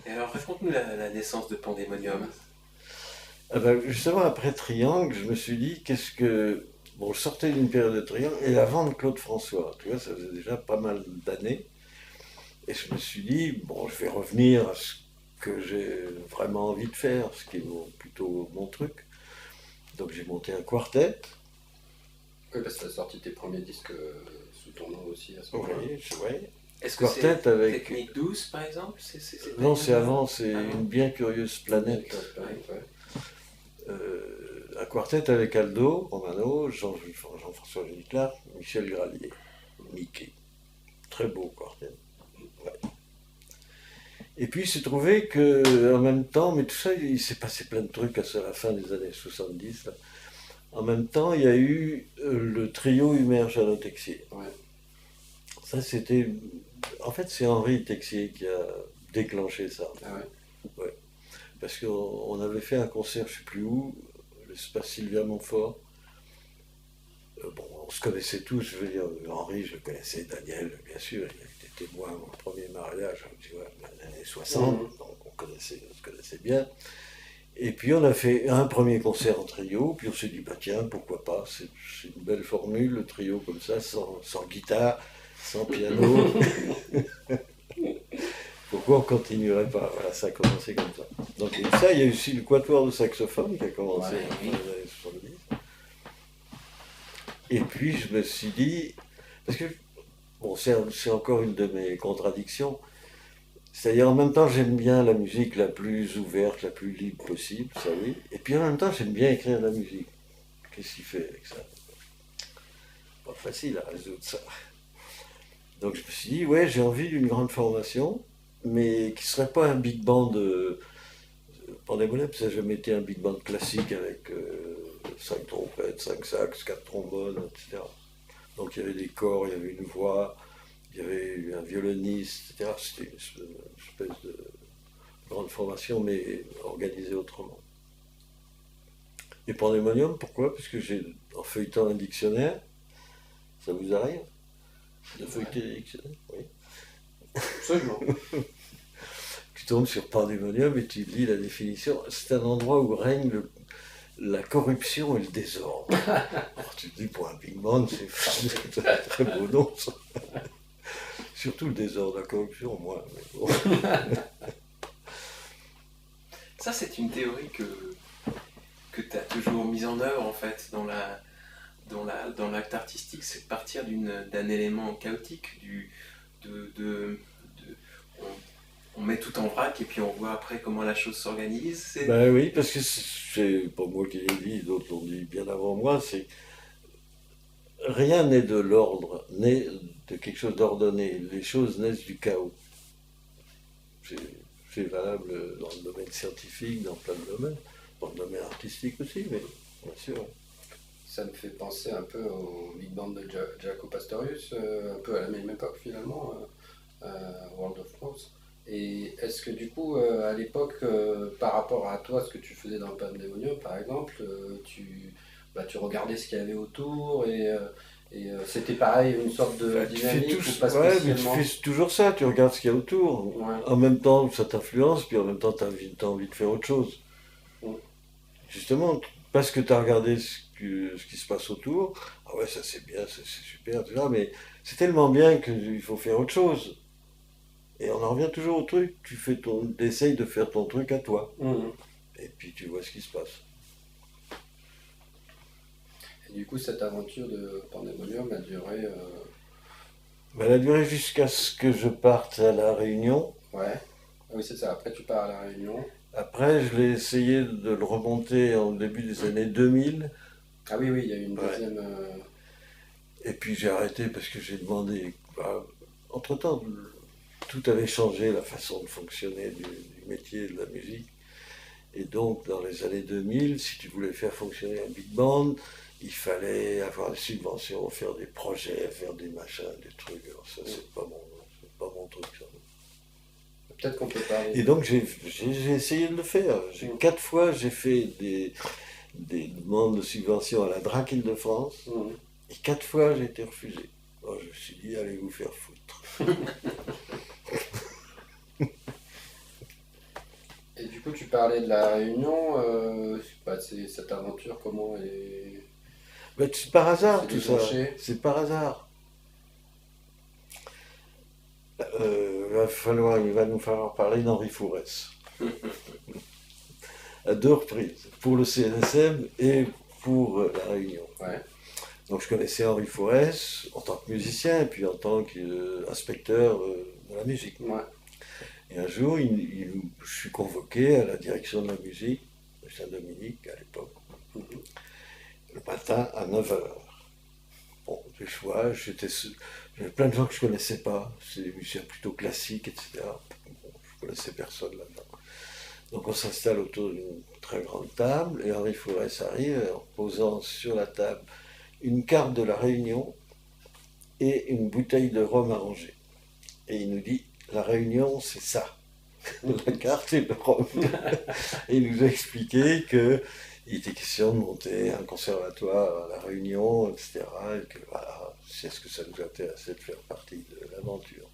Et alors, raconte-nous la naissance de Pandémonium. Ah ben, justement, après Triangle, je me suis dit, qu'est-ce que... Bon, je sortais d'une période de Triangle, et avant de Claude François, tu vois, ça faisait déjà pas mal d'années, et je me suis dit, bon, je vais revenir à ce que j'ai vraiment envie de faire, ce qui est plutôt mon truc. Donc j'ai monté un quartet. Oui, parce que tu as sorti tes premiers disques sous ton nom aussi à ce Oui, moment-là. ouais. Est-ce que c'est Quartet avec... Technique douce, par exemple? C'est Non, c'est avant, Pandémonium c'est Avant Une bien curieuse planète. Ouais. Un quartet avec Aldo Romano, Jean-François Géniclard, Michel Gralier, Mickey. Très beau quartet. Ouais. Et puis il s'est trouvé que en même temps, mais tout ça, il s'est passé plein de trucs à la fin des années 70. Là. En même temps, il y a eu le trio Humer-Jeannot Texier. Ouais. Ça, c'était. En fait, c'est Henri Texier qui a déclenché ça. Ah ouais. Ouais. Parce qu'on avait fait un concert, je ne sais plus où, l'espace Sylvia Montfort. Bon, on se connaissait tous, je veux dire, Henri, je le connaissais, Daniel, bien sûr, il a été témoin à mon premier mariage, tu vois, dans les années 60, donc on se connaissait bien. Et puis on a fait un premier concert en trio, puis on s'est dit, bah tiens, pourquoi pas, c'est une belle formule, le trio comme ça, sans guitare, sans piano. Pourquoi on continuerait pas? Voilà, ça a commencé comme ça. Donc et ça, il y a aussi le quatuor de saxophone qui a commencé Ouais. dans les années 70. Et puis je me suis dit, parce que bon, c'est encore une de mes contradictions, c'est-à-dire en même temps j'aime bien la musique la plus ouverte, la plus libre possible, ça oui, et puis en même temps j'aime bien écrire de la musique. Qu'est-ce qu'il fait avec ça? Pas facile à résoudre ça. Donc je me suis dit, ouais, j'ai envie d'une grande formation, mais qui serait pas un big band Pandémonium, ça n'a jamais été un big band classique avec 5 trompettes, 5 sax, 4 trombones, etc. Donc il y avait des corps, il y avait une voix, il y avait un violoniste, etc. C'était une espèce de grande formation, mais organisée autrement. Et Pandémonium, pourquoi? Parce que en feuilletant un dictionnaire, ça vous arrive de feuilleter des dictionnaires? Oui. Absolument. Tu tombes sur Pandémonium et tu lis la définition. C'est un endroit où règne la corruption et le désordre. Alors tu te dis, pour un big band, c'est un très beau nom, ça. Surtout le désordre, la corruption, moi. Mais bon. Ça, c'est une théorie que tu as toujours mise en œuvre, en fait, dans l'acte artistique, c'est de partir d'un élément chaotique, on met tout en vrac et puis on voit après comment la chose s'organise. Ben oui, parce que c'est pas moi qui l'ai dit, d'autres l'ont dit bien avant moi, c'est rien n'est de l'ordre, n'est de quelque chose d'ordonné. Les choses naissent du chaos. C'est valable dans le domaine scientifique, dans plein de domaines, dans le domaine artistique aussi, mais bien sûr. Ça me fait penser un peu au big band de Jaco Pastorius, un peu à la même époque finalement, World of Mouse. Et est-ce que du coup, à l'époque, par rapport à toi, ce que tu faisais dans Pandemonium par exemple, tu regardais ce qu'il y avait autour et c'était pareil, une sorte de dynamique ou pas Ouais, mais tu spécialement? fais toujours ça, tu regardes ce qu'il y a autour. Ouais. En même temps, ça t'influence, puis en même temps, tu as envie de faire autre chose. Mm. Justement, parce que tu as regardé ce qui se passe autour, ah ouais, ça c'est bien, c'est super, tu vois, mais c'est tellement bien qu'il faut faire autre chose. Et on en revient toujours au truc, t'essayes de faire ton truc à toi. Mm. Et puis tu vois ce qui se passe. Et du coup, cette aventure de Pandemonium a duré. Mais elle a duré jusqu'à ce que je parte à La Réunion. Ouais. Ah oui, c'est ça. Après, tu pars à La Réunion. Après, je l'ai essayé de le remonter en début des années 2000. Ah oui, oui, il y a eu une Ouais. deuxième. Et puis j'ai arrêté parce que j'ai demandé. Entre-temps, tout avait changé, la façon de fonctionner du métier de la musique. Et donc, dans les années 2000, si tu voulais faire fonctionner un big band, il fallait avoir des subventions, faire des projets, faire des machins, des trucs. Alors ça, c'est pas mon truc, ça. Peut-être qu'on peut parler. Et donc, j'ai essayé de le faire. 4 fois, j'ai fait des demandes de subventions à la DRAC Île-de-France. Mhm. Et 4 fois, j'ai été refusé. Alors, je me suis dit, allez vous faire foutre. coup, tu parlais de la Réunion, c'est cette aventure, comment est... Mais c'est par hasard C'est tout ça. déclenché. C'est par hasard. Il va nous falloir parler d'Henri Fourès. À deux reprises, pour le CNSM et pour la Réunion. Ouais. Donc je connaissais Henri Fourès en tant que musicien et puis en tant qu'inspecteur de la musique. Ouais. Et un jour, je suis convoqué à la direction de la musique de Saint-Dominique à l'époque, Mhm. le matin à 9h. Bon, j'ai choix, j'avais plein de gens que je ne connaissais pas, c'est des musiciens plutôt classiques, etc. Bon, je ne connaissais personne là-dedans. Donc on s'installe autour d'une très grande table et Henri Fourès arrive en posant sur la table une carte de la Réunion et une bouteille de rhum arrangé. Et il nous dit, la Réunion, c'est ça. La carte et le rhum. Et il nous a expliqué qu'il était question de monter un conservatoire à la Réunion, etc. Et que voilà, c'est ce que ça nous intéressait de faire partie de l'aventure.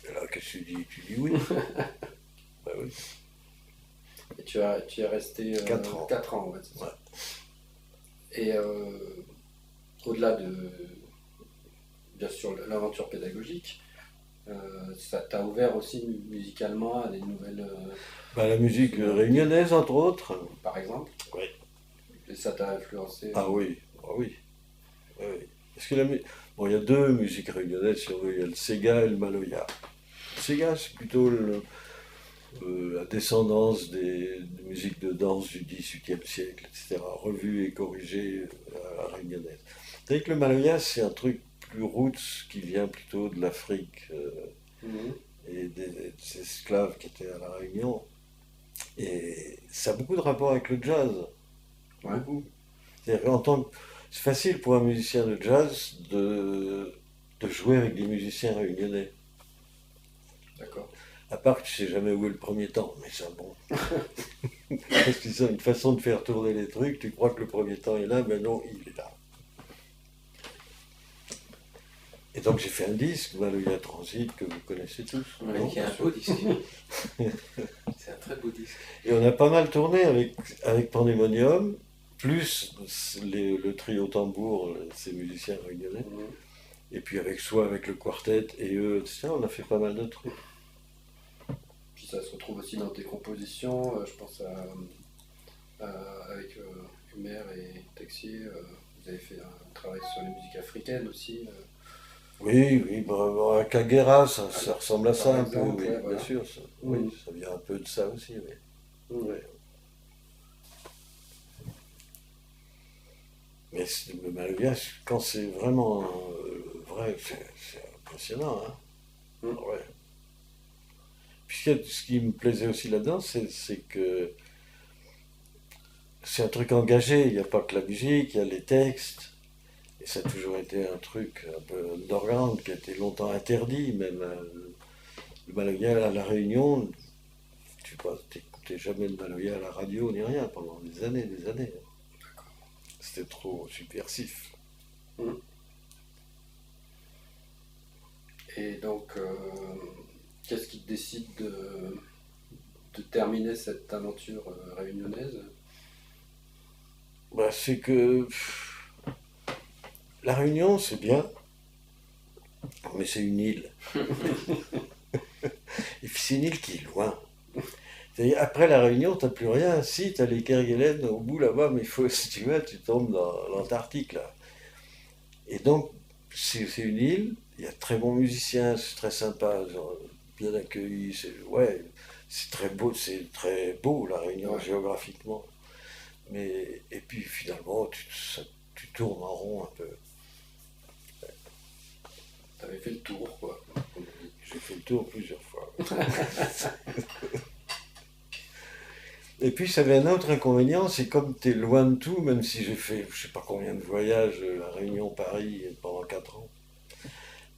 Et là, qu'est-ce que tu dis? Tu dis oui. Ben oui. Et tu es resté 4 ans. 4 ans, ouais, c'est ça. Ouais. Et au-delà de, bien sûr, l'aventure pédagogique, ça t'a ouvert aussi musicalement à des nouvelles, Ben, la musique réunionnaise, entre autres. par exemple. Oui. Et ça t'a influencé. Ah oui, ah oui. Oui, oui. Parce que bon, il y a deux musiques réunionnaises, si on veut. Il y a le Sega et le Maloya. Le Sega, c'est plutôt la descendance des musiques de danse du XVIIIe siècle, etc., revue et corrigée à la réunionnaise. Tandis que le Maloya, c'est un truc plus roots qui vient plutôt de l'Afrique Mhm. et des esclaves qui étaient à la Réunion. Et ça a beaucoup de rapport avec le jazz. Ouais. Beaucoup. C'est-à-dire c'est facile pour un musicien de jazz de jouer avec des musiciens réunionnais. D'accord. À part que tu sais jamais où est le premier temps, mais ça, bon. Parce qu'ils ont une façon de faire tourner les trucs, tu crois que le premier temps est là, mais non, il est là. Et donc j'ai fait un disque, Maloya Transit, que vous connaissez tous. Ouais, non qui est un beau disque. C'est un très beau disque. Et on a pas mal tourné avec Pandemonium, plus le trio tambour, ces musiciens réunionnais. Mhm. Et puis soit avec le quartet et eux, etc., on a fait pas mal de trucs. Puis ça se retrouve aussi dans tes compositions. Je pense avec Humer et Texier, vous avez fait un travail sur les musiques africaines aussi. Oui, oui, bah, Kagera, ça ressemble à ça Par un peu, exemple, oui, ouais, voilà. bien sûr. Oui, Mhm. ça vient un peu de ça aussi, oui. Mhm. Ouais. Mais le Maloya, quand c'est vraiment vrai, c'est impressionnant, hein. Mhm. Ouais. Puis ce qui me plaisait aussi là-dedans, c'est que c'est un truc engagé, il n'y a pas que la musique, il y a les textes. Et ça a toujours été un truc un peu underground qui a été longtemps interdit, même le Maloya à la Réunion. Tu n'écoutais jamais le Maloya à la radio ni rien pendant des années, des années. C'était trop subversif. Mhm. Et donc, qu'est-ce qui te décide de terminer cette aventure réunionnaise? Bah, c'est que la Réunion, c'est bien, mais c'est une île. Et puis c'est une île qui est loin. C'est-à-dire, après la Réunion, t'as plus rien. Si, t'as les Kerguelen au bout là-bas, mais il faut, si tu veux, tu tombes dans l'Antarctique là. Et donc, c'est une île, il y a de très bons musiciens, c'est très sympa, genre, bien accueilli, c'est très beau la Réunion Ouais. géographiquement. Et puis finalement, tu tournes en rond un peu. T'avais fait le tour, quoi. J'ai fait le tour plusieurs fois. Et puis ça avait un autre inconvénient, c'est comme tu es loin de tout, même si j'ai fait je sais pas combien de voyages, la Réunion, Paris, pendant 4 ans.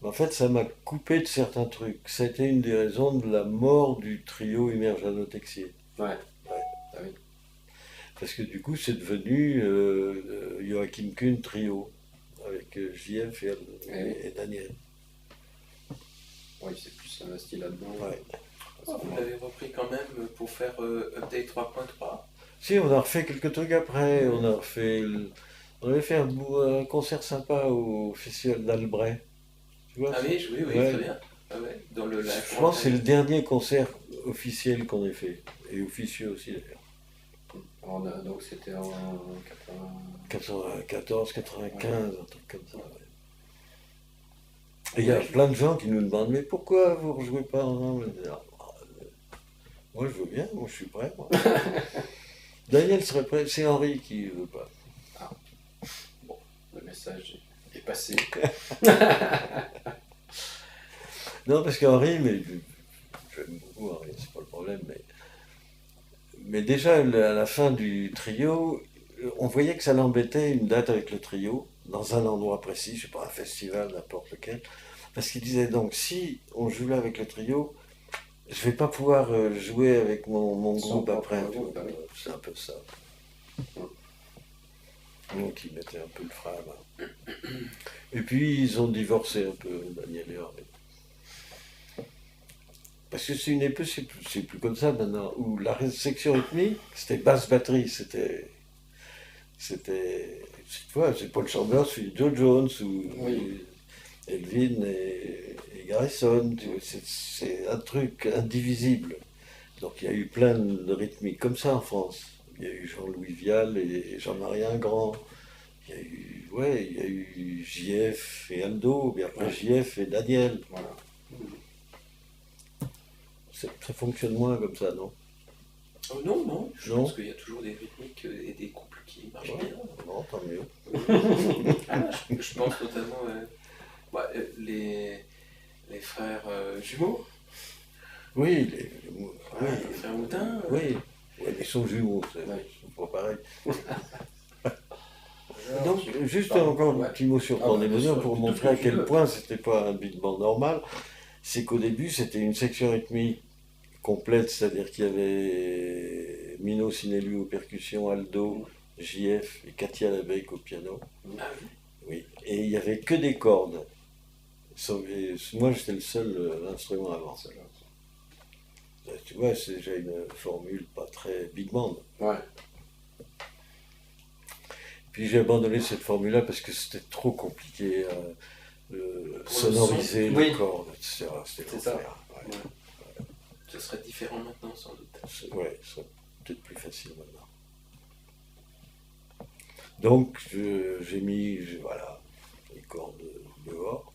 Mais en fait, ça m'a coupé de certains trucs. Ça a été une des raisons de la mort du trio Humer Texier. Ouais. Ouais. Ah oui. Parce que du coup, c'est devenu Joachim Kuhn trio, avec JF et Daniel. Oui, c'est plus investi là-dedans. Ouais. Vous l'avez repris quand même pour faire Update 3.3. Si, on a refait quelques trucs après. On avait fait un concert sympa au Festival d'Albret. Tu vois, Ah oui, oui, oui, ouais. très bien. Ah ouais, dans la Je pense que c'est le dernier concert officiel qu'on ait fait. Et officieux aussi d'ailleurs. Donc c'était en 94, 95, un truc comme ça. Ouais. Et il y a plein de gens qui nous demandent, mais pourquoi vous ne rejouez pas ensemble? Moi je veux bien, moi je suis prêt. Moi. Daniel serait prêt, c'est Henri qui ne veut pas. Bon, le message est passé. Non, parce qu'Henri, mais j'aime beaucoup Henri, c'est pas le problème, mais déjà à la fin du trio, on voyait que ça l'embêtait une date avec le trio, dans un endroit précis, je sais pas, un festival, n'importe lequel, parce qu'il disait donc si on joue là avec le trio, je vais pas pouvoir jouer avec mon Son groupe propre après. groupe, bah oui. C'est un peu ça. Donc il mettait un peu le frein là. Et puis ils ont divorcé un peu, Daniel et Henri. Parce que c'est une époque, c'est plus comme ça maintenant, où la section rythmique, c'était basse batterie, tu vois, c'est Paul Chambers, puis Joe Jones, ou Oui. Elvin et Garrison, tu vois, c'est un truc indivisible. Donc il y a eu plein de rythmiques comme ça en France. Il y a eu Jean-Louis Vial et Jean-Marie Ingrand. Il y a eu JF et Aldo, puis après Ouais. JF et Daniel. Voilà. Ça fonctionne moins comme ça, non? Oh, non, non, je Non. pense qu'il y a toujours des rythmiques et des couples qui marchent Ouais. bien. Non, tant mieux. Ah, je pense notamment les frères jumeaux, Oui, voilà, les frères Moutin. oui. Ouais, ils sont jumeaux, c'est Ouais. pas pareil. Alors, Donc, juste pardon, encore ouais. un petit mot sur Ah, ton bah, bien émotion sûr, pour tout montrer ce à que tu quel veux. point c'était pas un big band normal. C'est qu'au début, c'était une section rythmique complète, c'est-à-dire qu'il y avait Mino Sinelli aux percussions, Aldo, JF et Katia Labec au piano. Ah oui. Oui. Et il n'y avait que des cordes. Et moi, j'étais le seul instrument avant. Tu vois, c'est déjà une formule pas très big band. Ouais. Puis j'ai abandonné cette formule-là parce que c'était trop compliqué à Pour sonoriser le son. les Oui. cordes, etc. C'était C'est ça. l'enfer. Ouais. Ouais. Ce serait différent maintenant sans doute. Ouais, ce serait peut-être plus facile maintenant. Donc j'ai mis, voilà, les cordes dehors.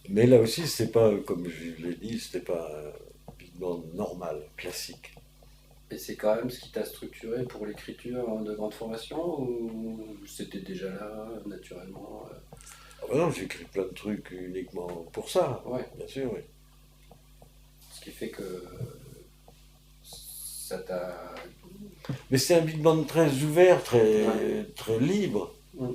Mais là aussi, c'était pas, comme je l'ai dit, c'était pas un big band normal, classique. Et c'est quand même ce qui t'a structuré pour l'écriture de grande formation ou c'était déjà là, naturellement Ah bah non, j'écris plein de trucs uniquement pour ça, Ouais. bien sûr, oui. Ce qui fait que ça t'a. Mais c'est un big band très ouvert, très libre. Mm.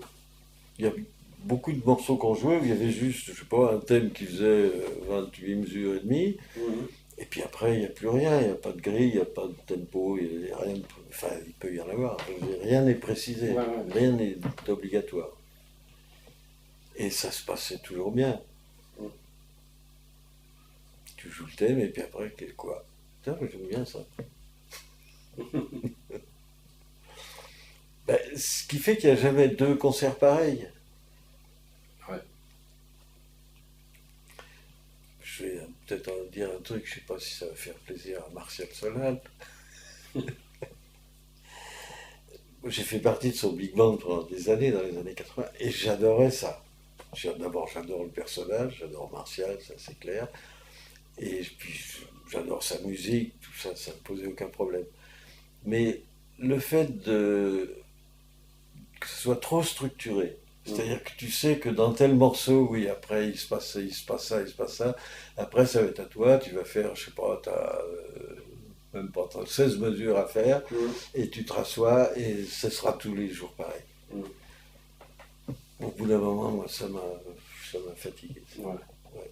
Il y a beaucoup de morceaux qu'on jouait où il y avait juste, je sais pas, un thème qui faisait 28 mesures et demie. Mhm. Et puis après, il n'y a plus rien. Il n'y a pas de grille, il n'y a pas de tempo, il n'y a rien. Enfin, il peut y en avoir. Rien n'est précisé. Ouais, ouais. Rien n'est obligatoire. Et ça se passait toujours bien. Mm. Tu joues le thème et puis après, quoi? Putain, j'aime bien ça. Ben, ce qui fait qu'il n'y a jamais deux concerts pareils. Ouais. Je vais peut-être en dire un truc, je ne sais pas si ça va faire plaisir à Martial Solal. J'ai fait partie de son big band pendant des années, dans les années 80, et j'adorais ça. D'abord, j'adore le personnage, j'adore Martial, ça c'est clair. Et puis, j'adore sa musique, tout ça, ça ne me posait aucun problème. Mais le fait que ce soit trop structuré, c'est-à-dire que tu sais que dans tel morceau, oui, après il se passe ça, il se passe ça, il se passe ça, après ça va être à toi, tu vas faire, je sais pas, même pas, t'as 16 mesures à faire, et tu te rassois, et ce sera tous les jours pareil. Mm. Au bout d'un moment, moi, ça m'a fatigué. Ouais. Ouais.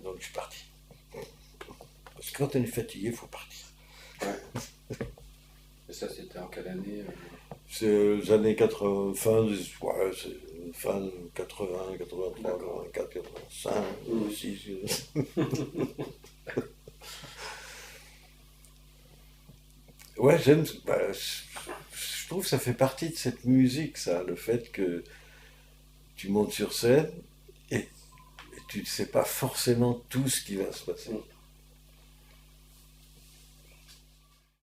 Donc je suis parti. Parce que quand on est fatigué, il faut partir. Et ça, c'était en quelle année C'est les années 80, fin des fin 80, 83, 84, 85, 86. Ouais, j'aime. Je trouve que ça fait partie de cette musique, ça, le fait que tu montes sur scène et tu ne sais pas forcément tout ce qui va se passer.